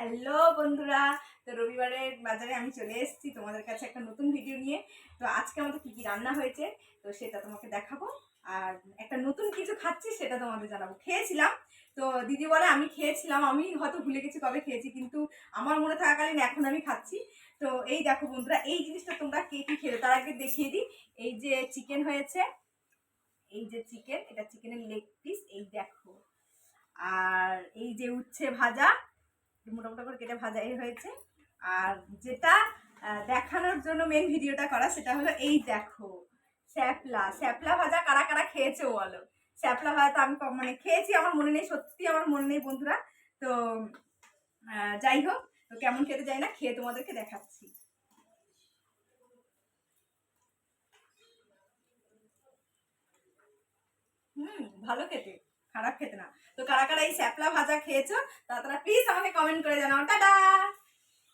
Hello বন্ধুরা, তো রবিবারের বাজারে আমি চলে এসেছি তোমাদের কাছে একটা নতুন ভিডিও নিয়ে। তো আজকে আমাদের কী কী রান্না হয়েছে তো সেটা তোমাকে দেখাবো, আর একটা নতুন কিছু খাচ্ছি সেটা তোমাদের জানাবো। খেয়েছিলাম, তো দিদি বলে আমি খেয়েছিলাম, আমি হয়তো ভুলে গেছি কবে খেয়েছি, কিন্তু আমার মনে থাকাকালীন এখন আমি খাচ্ছি। তো এই দেখো বন্ধুরা, এই জিনিসটা তোমরা কে কী খেলে তার আগে দেখিয়ে দিই। এই যে চিকেন হয়েছে, এই যে চিকেন, এটা চিকেনের লেগ পিস, এই দেখো। আর এই যে উচ্ছে ভাজা, মোটামোটা করে কেটে ভাজা এই হয়েছে। আর যেটা দেখানোর জন্য মেন ভিডিওটা করা সেটা হলো এই দেখো, শ্যাপলা শ্যাপলা ভাজা। কারা কারা খেয়েছে বলো? শ্যাপলা ভাজা তো আমি মানে খেয়েছি, আমার মনে নেই, সত্যি আমার মনে নেই বন্ধুরা। তো যাই হোক, তো কেমন খেতে যাই না, খেয়ে তোমাদেরকে দেখাচ্ছি। ভালো খেতে, খারাপ খেতে না। তো কারা কারা এই শ্যাপলা ভাজা খেয়েছো তারা প্লিজ আমাকে কমেন্ট করে জানাও। টাটা।